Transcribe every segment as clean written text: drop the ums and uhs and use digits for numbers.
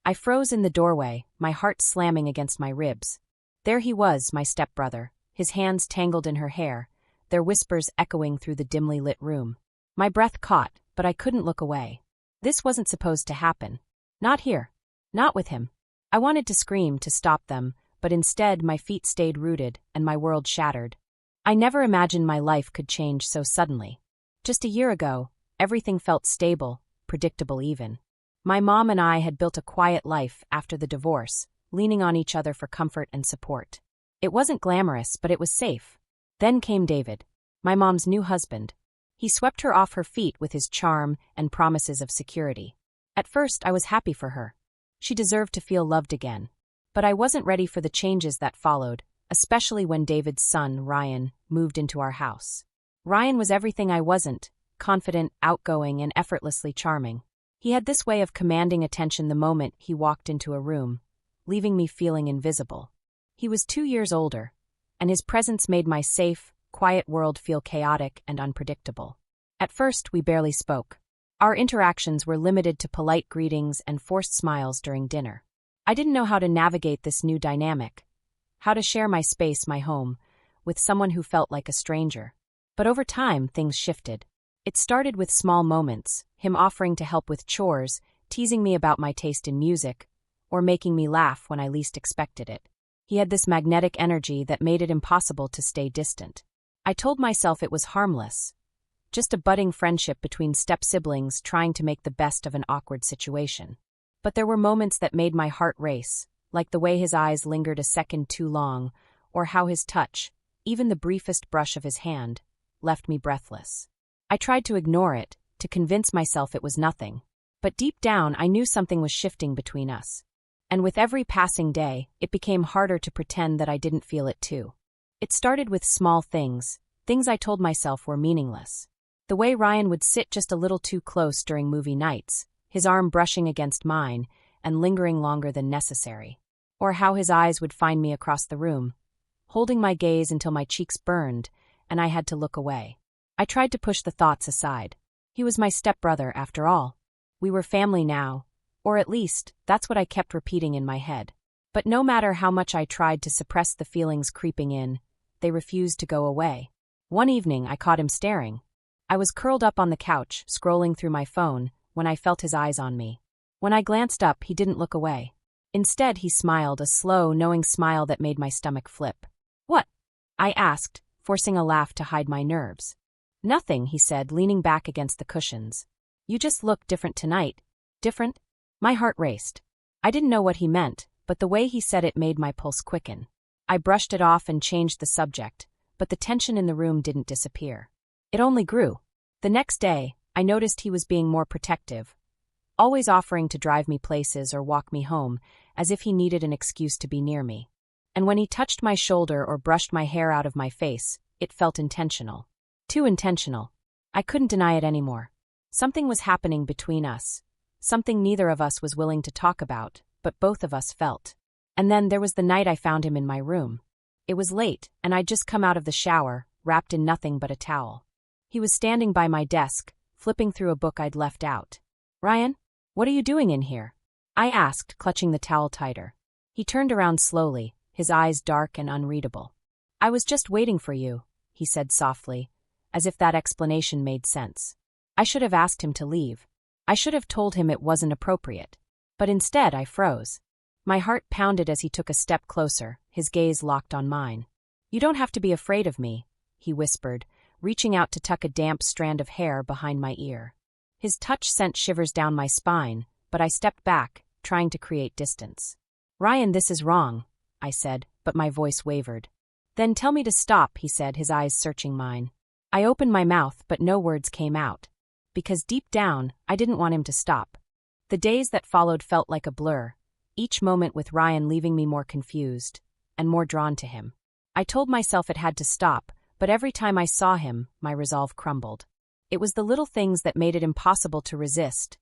I froze in the doorway, my heart slamming against my ribs. There he was, my stepbrother, his hands tangled in her hair, their whispers echoing through the dimly lit room. My breath caught, but I couldn't look away. This wasn't supposed to happen. Not here. Not with him. I wanted to scream to stop them, but instead my feet stayed rooted and my world shattered. I never imagined my life could change so suddenly. Just a year ago, everything felt stable, predictable even. My mom and I had built a quiet life after the divorce, leaning on each other for comfort and support. It wasn't glamorous, but it was safe. Then came David, my mom's new husband. He swept her off her feet with his charm and promises of security. At first, I was happy for her. She deserved to feel loved again. But I wasn't ready for the changes that followed, especially when David's son, Ryan, moved into our house. Ryan was everything I wasn't: confident, outgoing, and effortlessly charming. He had this way of commanding attention the moment he walked into a room, leaving me feeling invisible. He was 2 years older, and his presence made my safe, quiet world feel chaotic and unpredictable. At first, we barely spoke. Our interactions were limited to polite greetings and forced smiles during dinner. I didn't know how to navigate this new dynamic, how to share my space, my home, with someone who felt like a stranger. But over time, things shifted. It started with small moments, him offering to help with chores, teasing me about my taste in music, or making me laugh when I least expected it. He had this magnetic energy that made it impossible to stay distant. I told myself it was harmless, just a budding friendship between step-siblings trying to make the best of an awkward situation. But there were moments that made my heart race, like the way his eyes lingered a second too long, or how his touch, even the briefest brush of his hand, left me breathless. I tried to ignore it, to convince myself it was nothing. But deep down, I knew something was shifting between us. And with every passing day, it became harder to pretend that I didn't feel it too. It started with small things I told myself were meaningless. The way Ryan would sit just a little too close during movie nights, his arm brushing against mine and lingering longer than necessary. Or how his eyes would find me across the room, holding my gaze until my cheeks burned and I had to look away. I tried to push the thoughts aside. He was my stepbrother, after all. We were family now, or at least, that's what I kept repeating in my head. But no matter how much I tried to suppress the feelings creeping in, they refused to go away. One evening, I caught him staring. I was curled up on the couch, scrolling through my phone, when I felt his eyes on me. When I glanced up, he didn't look away. Instead, he smiled, a slow, knowing smile that made my stomach flip. "What?" I asked, forcing a laugh to hide my nerves. "Nothing," he said, leaning back against the cushions. "You just look different tonight." Different? My heart raced. I didn't know what he meant, but the way he said it made my pulse quicken. I brushed it off and changed the subject, but the tension in the room didn't disappear. It only grew. The next day, I noticed he was being more protective, always offering to drive me places or walk me home, as if he needed an excuse to be near me. And when he touched my shoulder or brushed my hair out of my face, it felt intentional. Too intentional. I couldn't deny it anymore. Something was happening between us. Something neither of us was willing to talk about, but both of us felt. And then there was the night I found him in my room. It was late, and I'd just come out of the shower, wrapped in nothing but a towel. He was standing by my desk, flipping through a book I'd left out. "Ryan, what are you doing in here?" I asked, clutching the towel tighter. He turned around slowly, his eyes dark and unreadable. "I was just waiting for you," he said softly, as if that explanation made sense. I should have asked him to leave. I should have told him it wasn't appropriate. But instead, I froze. My heart pounded as he took a step closer, his gaze locked on mine. "You don't have to be afraid of me," he whispered, reaching out to tuck a damp strand of hair behind my ear. His touch sent shivers down my spine, but I stepped back, trying to create distance. "Ryan, this is wrong," I said, but my voice wavered. "Then tell me to stop," he said, his eyes searching mine. I opened my mouth, but no words came out. Because deep down, I didn't want him to stop. The days that followed felt like a blur, each moment with Ryan leaving me more confused, and more drawn to him. I told myself it had to stop, but every time I saw him, my resolve crumbled. It was the little things that made it impossible to resist.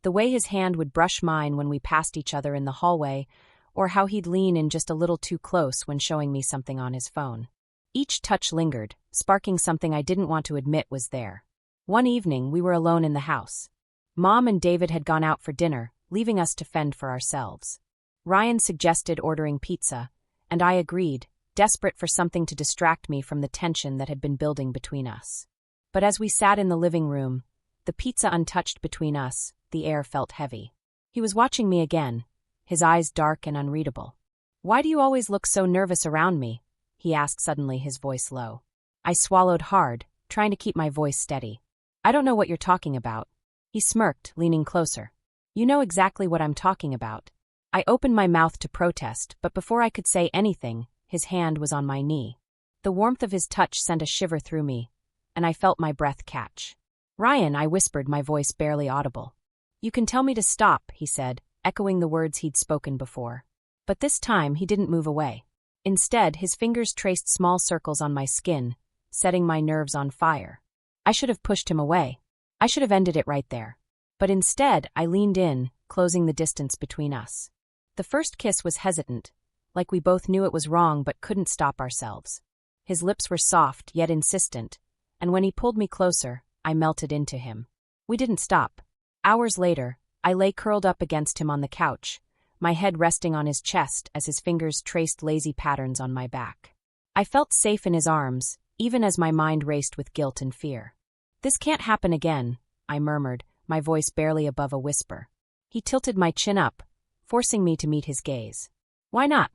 The way his hand would brush mine when we passed each other in the hallway, or how he'd lean in just a little too close when showing me something on his phone. Each touch lingered, sparking something I didn't want to admit was there. One evening, we were alone in the house. Mom and David had gone out for dinner, leaving us to fend for ourselves. Ryan suggested ordering pizza, and I agreed, desperate for something to distract me from the tension that had been building between us. But as we sat in the living room, the pizza untouched between us, the air felt heavy. He was watching me again, his eyes dark and unreadable. "Why do you always look so nervous around me?" he asked suddenly, his voice low. I swallowed hard, trying to keep my voice steady. "I don't know what you're talking about." He smirked, leaning closer. "You know exactly what I'm talking about." I opened my mouth to protest, but before I could say anything, his hand was on my knee. The warmth of his touch sent a shiver through me, and I felt my breath catch. "Ryan," I whispered, my voice barely audible. "You can tell me to stop," he said, echoing the words he'd spoken before. But this time he didn't move away. Instead, his fingers traced small circles on my skin, setting my nerves on fire. I should have pushed him away. I should have ended it right there. But instead, I leaned in, closing the distance between us. The first kiss was hesitant, like we both knew it was wrong but couldn't stop ourselves. His lips were soft, yet insistent, and when he pulled me closer, I melted into him. We didn't stop. Hours later, I lay curled up against him on the couch, my head resting on his chest as his fingers traced lazy patterns on my back. I felt safe in his arms, even as my mind raced with guilt and fear. "This can't happen again," I murmured, my voice barely above a whisper. He tilted my chin up, forcing me to meet his gaze. "Why not?"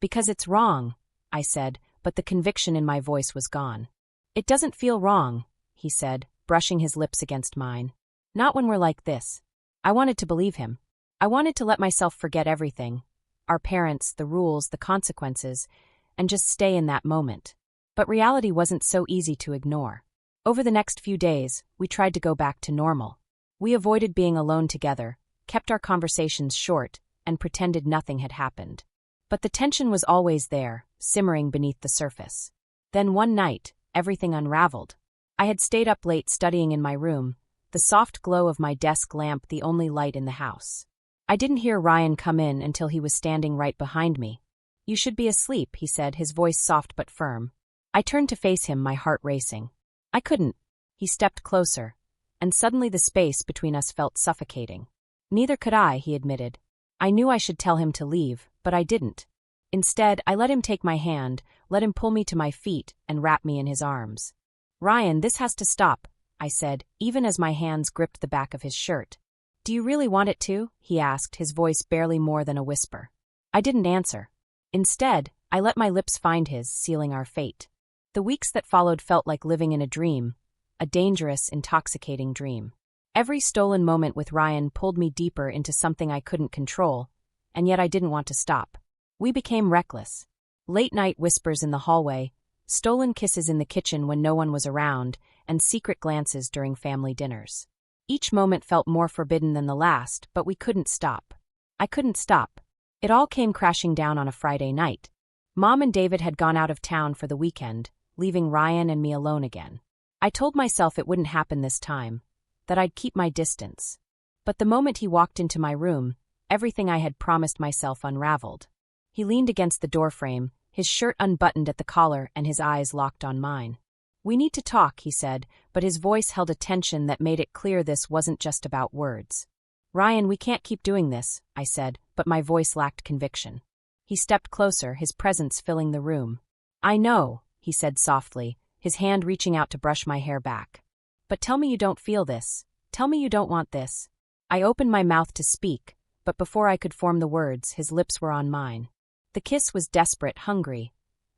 "Because it's wrong," I said, but the conviction in my voice was gone. "It doesn't feel wrong," he said, brushing his lips against mine. "Not when we're like this." I wanted to believe him. I wanted to let myself forget everything, our parents, the rules, the consequences, and just stay in that moment. But reality wasn't so easy to ignore. Over the next few days, we tried to go back to normal. We avoided being alone together, kept our conversations short, and pretended nothing had happened. But the tension was always there, simmering beneath the surface. Then one night, everything unraveled. I had stayed up late studying in my room, the soft glow of my desk lamp the only light in the house. I didn't hear Ryan come in until he was standing right behind me. "You should be asleep," he said, his voice soft but firm. I turned to face him, my heart racing. I couldn't. He stepped closer, and suddenly the space between us felt suffocating. "Neither could I," he admitted. I knew I should tell him to leave, but I didn't. Instead, I let him take my hand, let him pull me to my feet, and wrap me in his arms. "Ryan, this has to stop," I said, even as my hands gripped the back of his shirt. "Do you really want it to?" he asked, his voice barely more than a whisper. I didn't answer. Instead, I let my lips find his, sealing our fate. The weeks that followed felt like living in a dream, a dangerous, intoxicating dream. Every stolen moment with Ryan pulled me deeper into something I couldn't control, and yet I didn't want to stop. We became reckless. Late-night whispers in the hallway, stolen kisses in the kitchen when no one was around, and secret glances during family dinners. Each moment felt more forbidden than the last, but we couldn't stop. I couldn't stop. It all came crashing down on a Friday night. Mom and David had gone out of town for the weekend, leaving Ryan and me alone again. I told myself it wouldn't happen this time, that I'd keep my distance. But the moment he walked into my room, everything I had promised myself unraveled. He leaned against the doorframe, his shirt unbuttoned at the collar and his eyes locked on mine. "We need to talk," he said, but his voice held a tension that made it clear this wasn't just about words. "Ryan, we can't keep doing this," I said, but my voice lacked conviction. He stepped closer, his presence filling the room. "I know," he said softly, his hand reaching out to brush my hair back. "But tell me you don't feel this. Tell me you don't want this." I opened my mouth to speak, but before I could form the words, his lips were on mine. The kiss was desperate, hungry,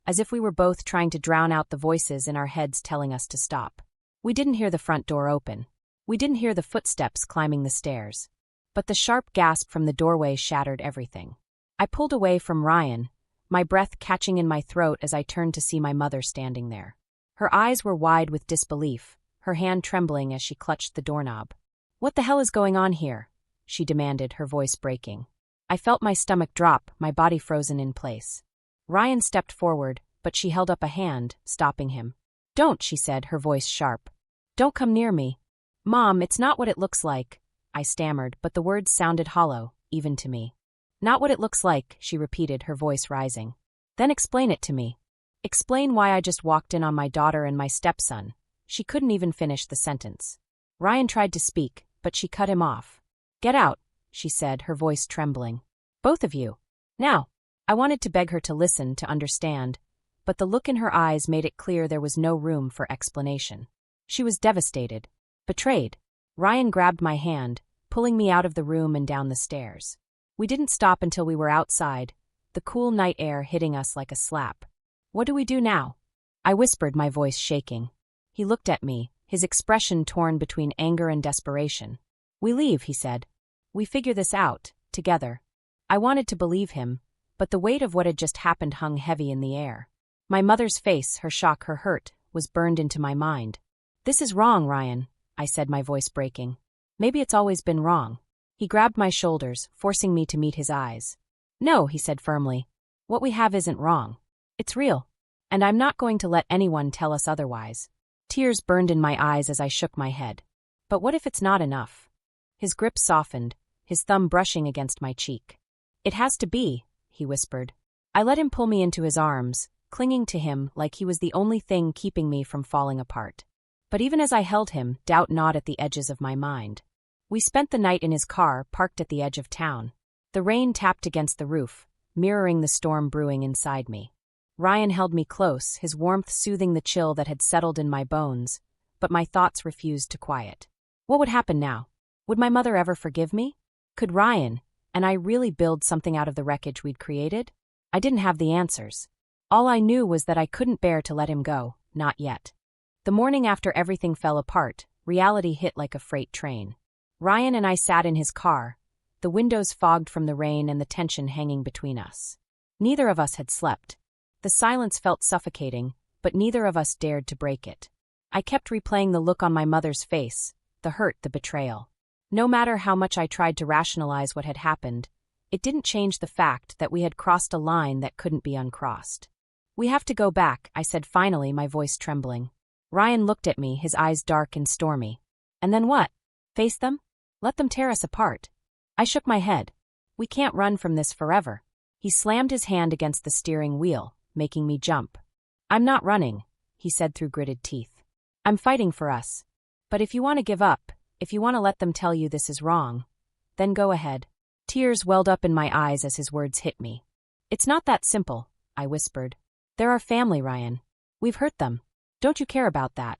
as if we were both trying to drown out the voices in our heads telling us to stop. We didn't hear the front door open. We didn't hear the footsteps climbing the stairs. But the sharp gasp from the doorway shattered everything. I pulled away from Ryan, my breath catching in my throat as I turned to see my mother standing there. Her eyes were wide with disbelief, her hand trembling as she clutched the doorknob. "What the hell is going on here?" she demanded, her voice breaking. I felt my stomach drop, my body frozen in place. Ryan stepped forward, but she held up a hand, stopping him. "Don't," she said, her voice sharp. "Don't come near me." "Mom, it's not what it looks like," I stammered, but the words sounded hollow, even to me. "Not what it looks like," she repeated, her voice rising. "Then explain it to me. Explain why I just walked in on my daughter and my stepson." She couldn't even finish the sentence. Ryan tried to speak, but she cut him off. "Get out," she said, her voice trembling. Both of you. Now. I wanted to beg her to listen, to understand, but the look in her eyes made it clear there was no room for explanation. She was devastated. Betrayed. Ryan grabbed my hand, pulling me out of the room and down the stairs. We didn't stop until we were outside, the cool night air hitting us like a slap. What do we do now? I whispered, my voice shaking. He looked at me, his expression torn between anger and desperation. We leave, he said. We figure this out, together. I wanted to believe him, but the weight of what had just happened hung heavy in the air. My mother's face, her shock, her hurt, was burned into my mind. This is wrong, Ryan, I said, my voice breaking. Maybe it's always been wrong. He grabbed my shoulders, forcing me to meet his eyes. No, he said firmly. What we have isn't wrong. It's real. And I'm not going to let anyone tell us otherwise. Tears burned in my eyes as I shook my head. But what if it's not enough? His grip softened, his thumb brushing against my cheek. It has to be, he whispered. I let him pull me into his arms, clinging to him like he was the only thing keeping me from falling apart. But even as I held him, doubt gnawed at the edges of my mind. We spent the night in his car, parked at the edge of town. The rain tapped against the roof, mirroring the storm brewing inside me. Ryan held me close, his warmth soothing the chill that had settled in my bones, but my thoughts refused to quiet. What would happen now? Would my mother ever forgive me? Could Ryan and I really build something out of the wreckage we'd created? I didn't have the answers. All I knew was that I couldn't bear to let him go, not yet. The morning after everything fell apart, reality hit like a freight train. Ryan and I sat in his car, the windows fogged from the rain and the tension hanging between us. Neither of us had slept. The silence felt suffocating, but neither of us dared to break it. I kept replaying the look on my mother's face, the hurt, the betrayal. No matter how much I tried to rationalize what had happened, it didn't change the fact that we had crossed a line that couldn't be uncrossed. We have to go back, I said finally, my voice trembling. Ryan looked at me, his eyes dark and stormy. And then what? Face them? Let them tear us apart? I shook my head. We can't run from this forever. He slammed his hand against the steering wheel, making me jump. I'm not running, he said through gritted teeth. I'm fighting for us. But if you want to give up, if you want to let them tell you this is wrong, then go ahead. Tears welled up in my eyes as his words hit me. It's not that simple, I whispered. They're our family, Ryan. We've hurt them. Don't you care about that?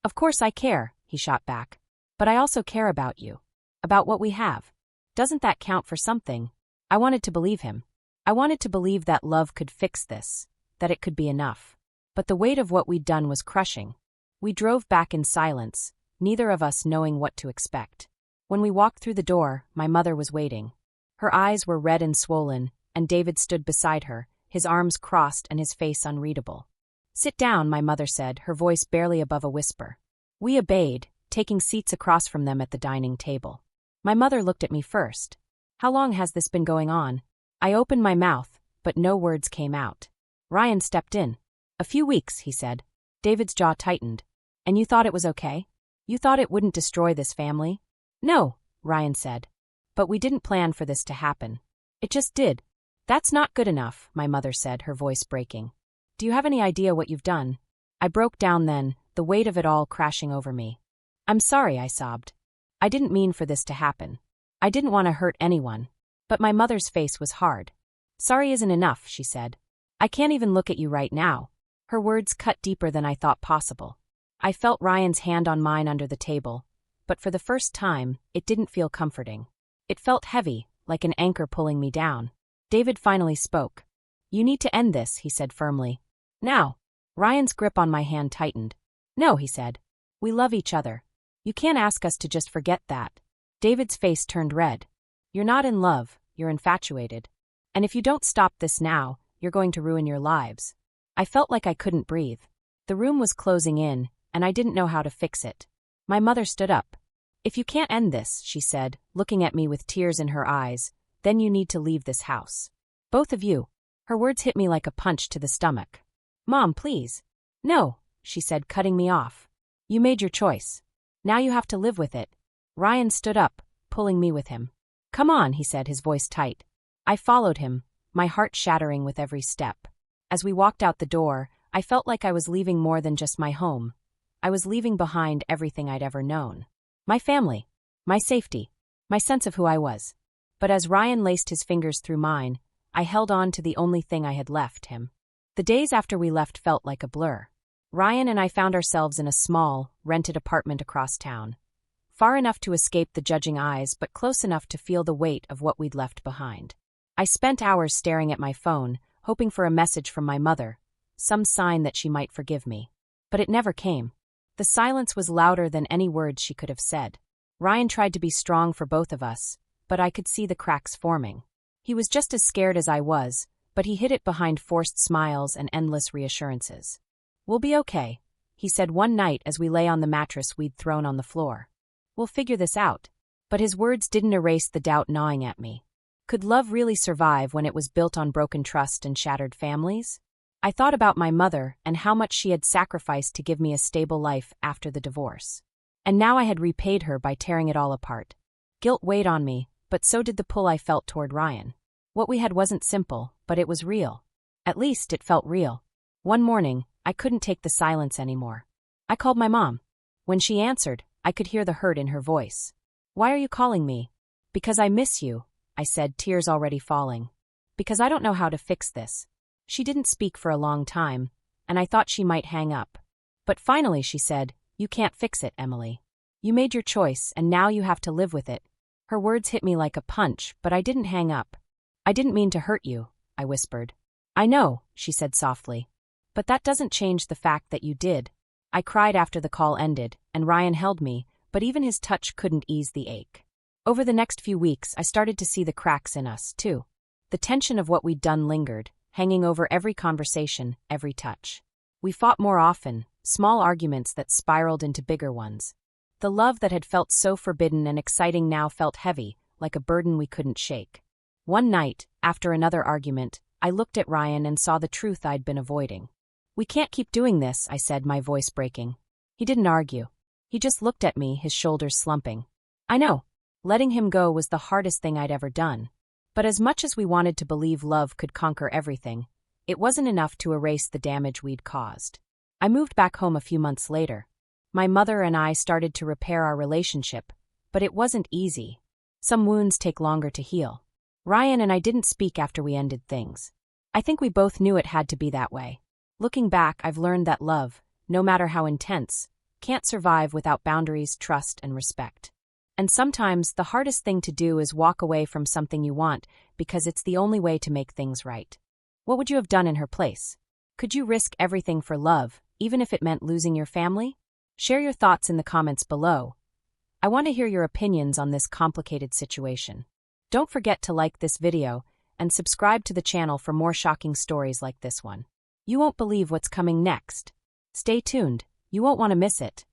Of course I care, he shot back. But I also care about you. About what we have. Doesn't that count for something? I wanted to believe him. I wanted to believe that love could fix this, that it could be enough. But the weight of what we'd done was crushing. We drove back in silence, neither of us knowing what to expect. When we walked through the door, my mother was waiting. Her eyes were red and swollen, and David stood beside her, his arms crossed and his face unreadable. Sit down, my mother said, her voice barely above a whisper. We obeyed, taking seats across from them at the dining table. My mother looked at me first. How long has this been going on? I opened my mouth, but no words came out. Ryan stepped in. A few weeks, he said. David's jaw tightened. And you thought it was okay? You thought it wouldn't destroy this family? No, Ryan said. But we didn't plan for this to happen. It just did. That's not good enough, my mother said, her voice breaking. Do you have any idea what you've done? I broke down then, the weight of it all crashing over me. I'm sorry, I sobbed. I didn't mean for this to happen. I didn't want to hurt anyone. But my mother's face was hard. Sorry isn't enough, she said. I can't even look at you right now. Her words cut deeper than I thought possible. I felt Ryan's hand on mine under the table, but for the first time, it didn't feel comforting. It felt heavy, like an anchor pulling me down. David finally spoke. You need to end this, he said firmly. Now. Ryan's grip on my hand tightened. No, he said. We love each other. You can't ask us to just forget that. David's face turned red. You're not in love, you're infatuated. And if you don't stop this now, you're going to ruin your lives. I felt like I couldn't breathe. The room was closing in, and I didn't know how to fix it. My mother stood up. If you can't end this, she said, looking at me with tears in her eyes, then you need to leave this house. Both of you. Her words hit me like a punch to the stomach. Mom, please. No, she said, cutting me off. You made your choice. Now you have to live with it. Ryan stood up, pulling me with him. Come on, he said, his voice tight. I followed him, my heart shattering with every step. As we walked out the door, I felt like I was leaving more than just my home. I was leaving behind everything I'd ever known. My family, my safety, my sense of who I was. But as Ryan laced his fingers through mine, I held on to the only thing I had left him. The days after we left felt like a blur. Ryan and I found ourselves in a small, rented apartment across town. Far enough to escape the judging eyes, but close enough to feel the weight of what we'd left behind. I spent hours staring at my phone, hoping for a message from my mother, some sign that she might forgive me. But it never came. The silence was louder than any words she could have said. Ryan tried to be strong for both of us, but I could see the cracks forming. He was just as scared as I was, but he hid it behind forced smiles and endless reassurances. "We'll be okay," he said one night as we lay on the mattress we'd thrown on the floor. "We'll figure this out." But his words didn't erase the doubt gnawing at me. Could love really survive when it was built on broken trust and shattered families? I thought about my mother and how much she had sacrificed to give me a stable life after the divorce. And now I had repaid her by tearing it all apart. Guilt weighed on me, but so did the pull I felt toward Ryan. What we had wasn't simple, but it was real. At least it felt real. One morning, I couldn't take the silence anymore. I called my mom. When she answered, I could hear the hurt in her voice. "Why are you calling me?" "Because I miss you," I said, tears already falling. "Because I don't know how to fix this." She didn't speak for a long time, and I thought she might hang up. But finally she said, "You can't fix it, Emily. You made your choice, and now you have to live with it." Her words hit me like a punch, but I didn't hang up. "I didn't mean to hurt you," I whispered. "I know," she said softly. "But that doesn't change the fact that you did." I cried after the call ended, and Ryan held me, but even his touch couldn't ease the ache. Over the next few weeks, I started to see the cracks in us, too. The tension of what we'd done lingered, hanging over every conversation, every touch. We fought more often, small arguments that spiraled into bigger ones. The love that had felt so forbidden and exciting now felt heavy, like a burden we couldn't shake. One night, after another argument, I looked at Ryan and saw the truth I'd been avoiding. "We can't keep doing this," I said, my voice breaking. He didn't argue. He just looked at me, his shoulders slumping. I know. Letting him go was the hardest thing I'd ever done. But as much as we wanted to believe love could conquer everything, it wasn't enough to erase the damage we'd caused. I moved back home a few months later. My mother and I started to repair our relationship, but it wasn't easy. Some wounds take longer to heal. Ryan and I didn't speak after we ended things. I think we both knew it had to be that way. Looking back, I've learned that love, no matter how intense, can't survive without boundaries, trust, and respect. And sometimes the hardest thing to do is walk away from something you want because it's the only way to make things right. What would you have done in her place? Could you risk everything for love, even if it meant losing your family? Share your thoughts in the comments below. I want to hear your opinions on this complicated situation. Don't forget to like this video and subscribe to the channel for more shocking stories like this one. You won't believe what's coming next. Stay tuned, you won't want to miss it.